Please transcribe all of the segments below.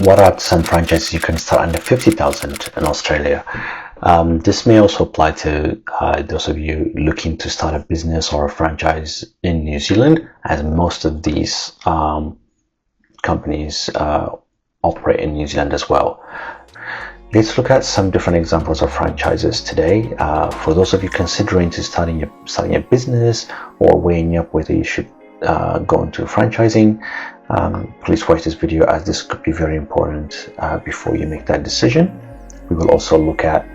what are some franchises you can start under 50,000 in Australia? This may also apply to those of you looking to start a business or a franchise in New Zealand, as most of these companies operate in New Zealand as well. Let's look at some different examples of franchises today. For those of you considering starting a business or weighing up whether you should go into franchising, please watch this video, as this could be very important before you make that decision. We will also look at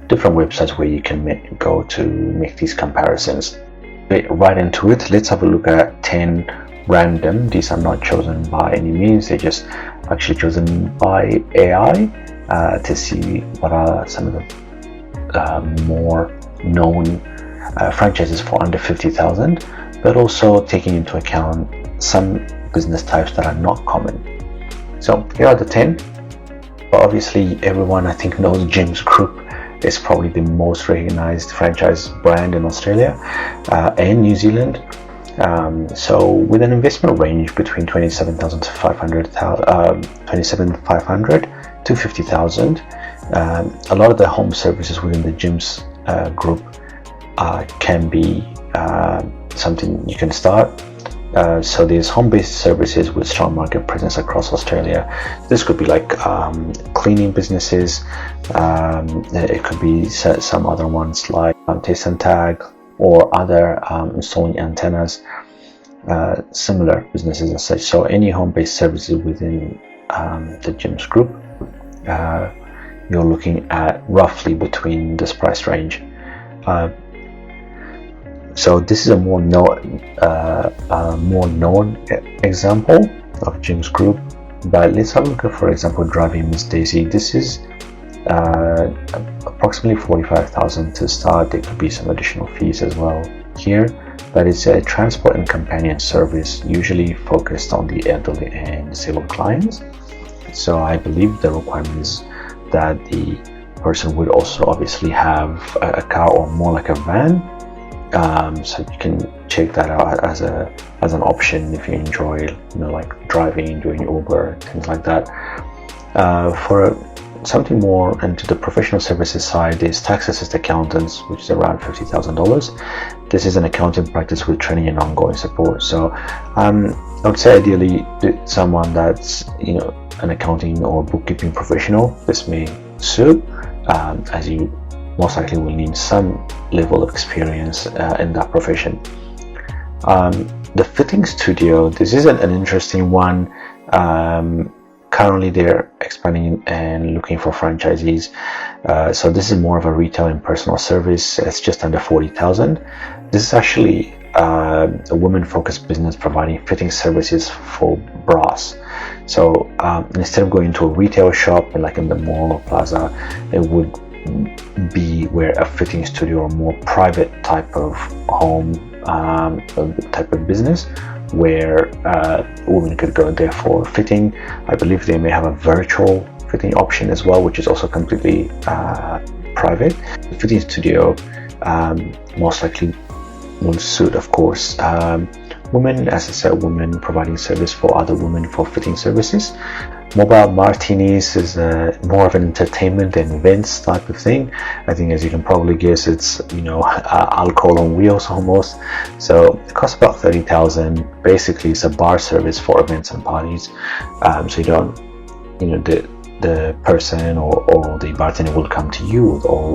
different websites where you can go to make these comparisons. Right into it, let's have a look at 10 random. These are not chosen by any means, they're just actually chosen by AI to see what are some of the more known franchises for under 50,000, but also taking into account some business types that are not common. So here are the 10. Obviously everyone I think knows James Group is probably the most recognized franchise brand in Australia and New Zealand. So with an investment range between 27,500 to 50,000, a lot of the home services within the James Group can be something you can start. So there's home-based services with strong market presence across Australia. This could be like cleaning businesses. It could be some other ones like Taste and Tag or other installing antennas, similar businesses as such. So any home-based services within the James Group, you're looking at roughly between this price range. So this is a more known example of James Group. But let's have a look at, for example, Driving Miss Daisy. This is approximately 45,000 to start. There could be some additional fees as well here, but it's a transport and companion service usually focused on the elderly and disabled clients. So I believe the requirement is that the person would also obviously have a car or more like a van. So you can check that out as an option if you enjoy, like driving, doing Uber, things like that. For something more into the professional services side, there's tax assist accountants, which is around $50,000. This is an accounting practice with training and ongoing support. So I would say ideally someone that's an accounting or bookkeeping professional, this may suit, as you most likely will need some level of experience in that profession. The fitting studio, this is an interesting one. Currently they're expanding and looking for franchisees. So this is more of a retail and personal service. It's just under 40,000. This is actually a women-focused business providing fitting services for bras. So instead of going to a retail shop like in the mall or plaza, it would be where a fitting studio or more private type of home type of business where women could go there for fitting. I believe they may have a virtual fitting option as well, which is also completely private. The fitting studio most likely will suit, of course, women, as I said, women providing service for other women for fitting services. Mobile martinis is more of an entertainment and events type of thing. I think, as you can probably guess, it's alcohol on wheels almost. So it costs about 30,000. Basically, it's a bar service for events and parties. So you don't, the person or the bartender will come to you with all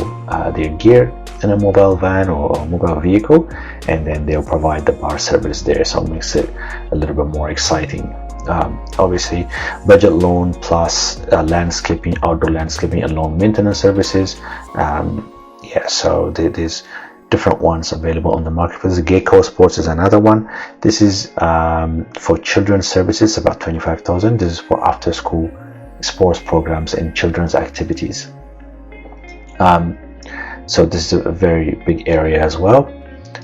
their gear in a mobile van or a mobile vehicle, and then they'll provide the bar service there. So it makes it a little bit more exciting. Obviously, budget loan plus landscaping, outdoor landscaping and lawn maintenance services. So there's different ones available on the market. For this, Gecko Sports is another one. This is for children's services, about 25,000. This is for after school sports programs and children's activities. So this is a very big area as well.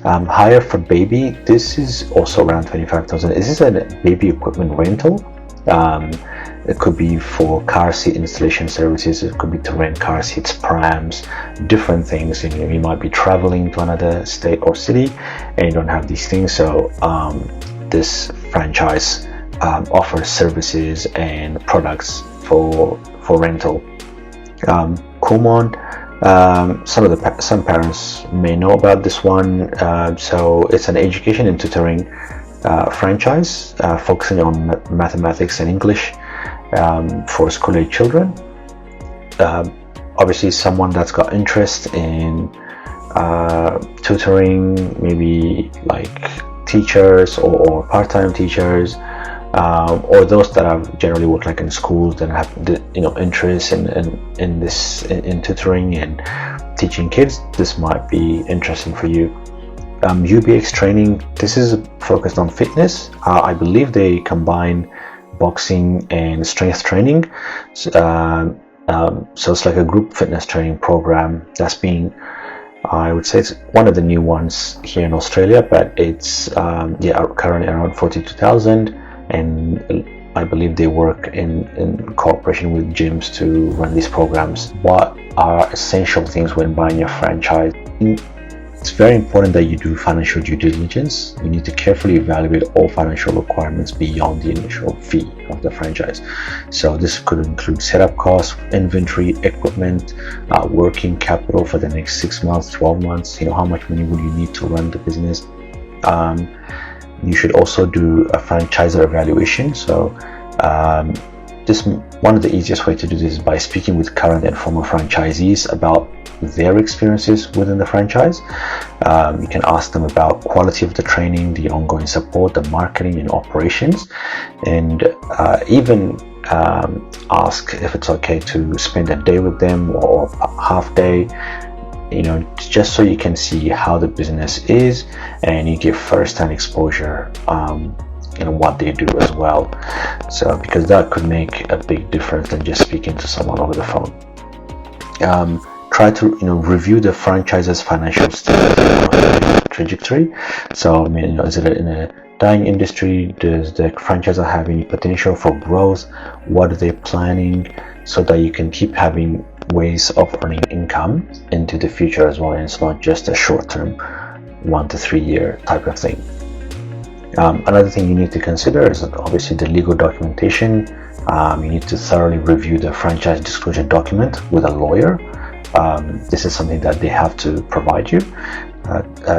Hire for baby, this is also around 25,000. This is a baby equipment rental. It could be for car seat installation services. It could be to rent car seats, prams, different things. You might be traveling to another state or city and you don't have these things. So this franchise offers services and products for rental. Kumon, some parents may know about this one. So it's an education and tutoring franchise focusing on mathematics and English for school-age children. Obviously, someone that's got interest in tutoring, maybe like teachers or part-time teachers, or those that have generally worked like in schools that have interest in tutoring and teaching kids. This might be interesting for you. UBX training, this is focused on fitness. I believe they combine boxing and strength training. So it's like a group fitness training program that's being, I would say it's one of the new ones here in Australia, but it's currently around 42,000, and I believe they work in cooperation with gyms to run these programs. What are essential things when buying a franchise? It's very important that you do financial due diligence. You need to carefully evaluate all financial requirements beyond the initial fee of the franchise. So this could include setup costs, inventory, equipment, working capital for the next 6 months, 12 months. How much money would you need to run the business? You should also do a franchisor evaluation. So one of the easiest way to do this is by speaking with current and former franchisees about their experiences within the franchise. You can ask them about quality of the training, the ongoing support, the marketing and operations, and even ask if it's okay to spend a day with them or a half day, just so you can see how the business is and you get first-hand exposure what they do as well. So because that could make a big difference than just speaking to someone over the phone. Try to review the franchise's financial trajectory. So is it in a dying industry? Does the franchisor have any potential for growth? What are they planning, so that you can keep having ways of earning income into the future as well, and it's not just a short-term 1 to 3 year type of thing. Another thing you need to consider is obviously the legal documentation. You need to thoroughly review the franchise disclosure document with a lawyer. This is something that they have to provide you.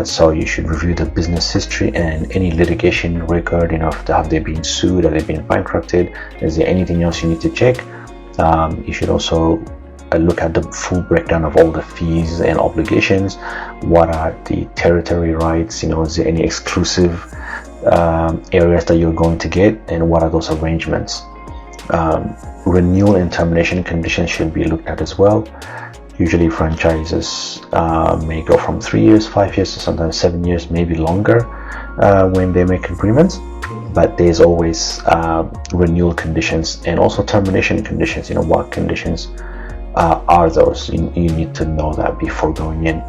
So you should review the business history and any litigation record. Have they been sued? Have they been bankrupted? Is there anything else you need to check? You should also look at the full breakdown of all the fees and obligations. What are the territory rights? Is there any exclusive areas that you're going to get, and what are those arrangements? Renewal and termination conditions should be looked at as well. Usually franchises may go from 3 years, 5 years, to sometimes 7 years, maybe longer when they make agreements. But there's always renewal conditions and also termination conditions. What conditions are those? You need to know that before going in.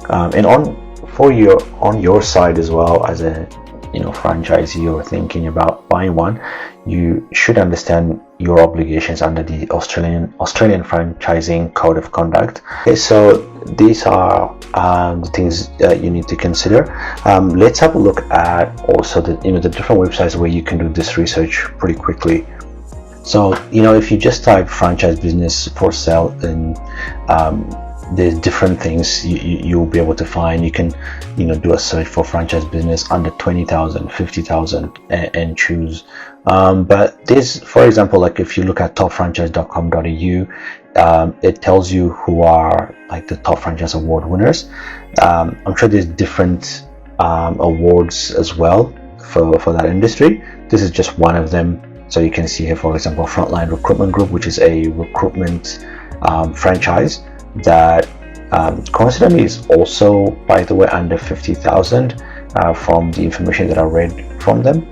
And on your side as well, as a franchisee or thinking about buying one, you should understand your obligations under the Australian Franchising Code of Conduct. Okay, so these are the things that you need to consider. Let's have a look at also the different websites where you can do this research pretty quickly. So if you just type franchise business for sale, and there's different things you'll be able to find. You can do a search for franchise business under 20,000, 50,000 and choose. But this, for example, like if you look at topfranchise.com.au, it tells you who are like the top franchise award winners. I'm sure there's different awards as well for that industry. This is just one of them. So you can see here, for example, Frontline Recruitment Group, which is a recruitment franchise that coincidentally is also, by the way, under 50,000 from the information that I read from them.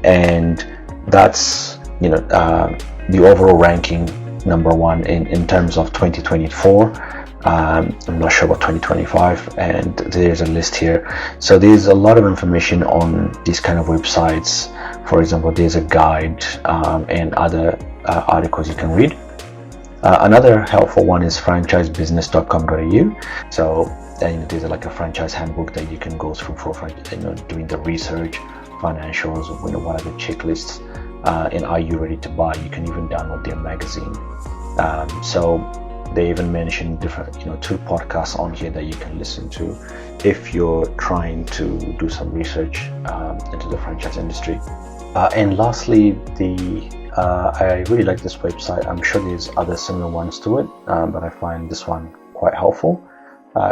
And that's the overall ranking number one in terms of 2024. I'm not sure about 2025, and there's a list here. So there's a lot of information on these kind of websites. For example, there's a guide and other articles you can read. Another helpful one is franchisebusiness.com.au. So there's like a franchise handbook that you can go through for doing the research, financials, what are the checklists and Are You Ready to Buy? You can even download their magazine. So they even mention different, 2 podcasts on here that you can listen to if you're trying to do some research into the franchise industry. And lastly, I really like this website. I'm sure there's other similar ones to it, but I find this one quite helpful,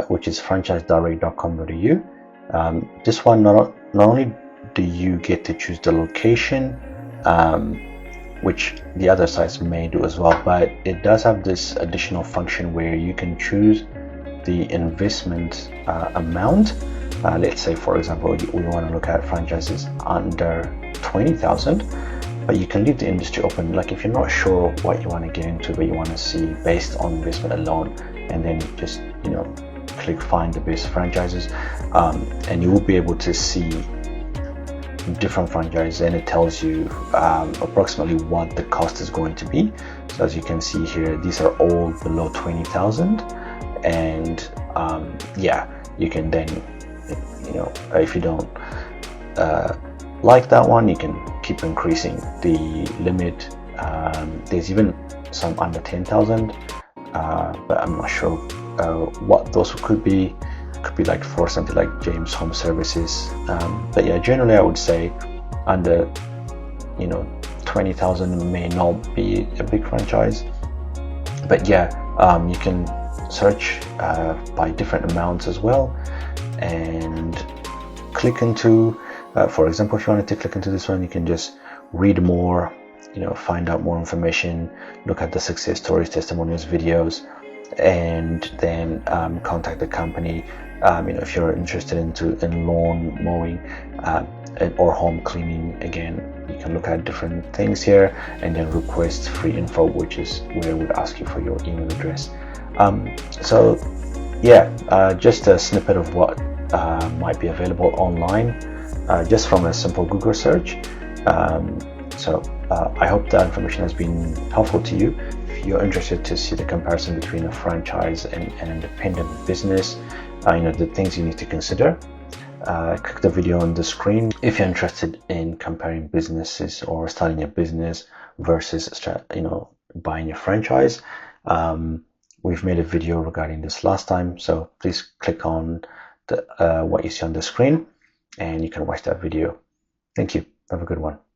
which is franchisedirect.com.au. This one, not only do you get to choose the location, which the other sites may do as well, but it does have this additional function where you can choose the investment amount. Let's say, for example, we want to look at franchises under 20,000, but you can leave the industry open. Like if you're not sure what you want to get into, but you want to see based on investment alone, and then just click find the best franchises, and you will be able to see different franchises, and it tells you approximately what the cost is going to be. So as you can see here, these are all below 20,000, and you can then, if you don't like that one, you can keep increasing the limit. There's even some under 10,000, but I'm not sure what those could be. Could be like for something like James Home Services, but yeah, generally I would say under 20,000 may not be a big franchise, but yeah, you can search by different amounts as well, and click into for example, if you wanted to click into this one, you can just read more, find out more information, look at the success stories, testimonials, videos, and then contact the company. If you're interested in lawn mowing or home cleaning, again, you can look at different things here, and then request free info, which is where it would ask you for your email address. Just a snippet of what might be available online, just from a simple Google search. I hope that information has been helpful to you. If you're interested to see the comparison between a franchise and an independent business, the things you need to consider, click the video on the screen. If you're interested in comparing businesses or starting a business versus buying a franchise, we've made a video regarding this last time, so please click on what you see on the screen and you can watch that video. Thank you. Have a good one.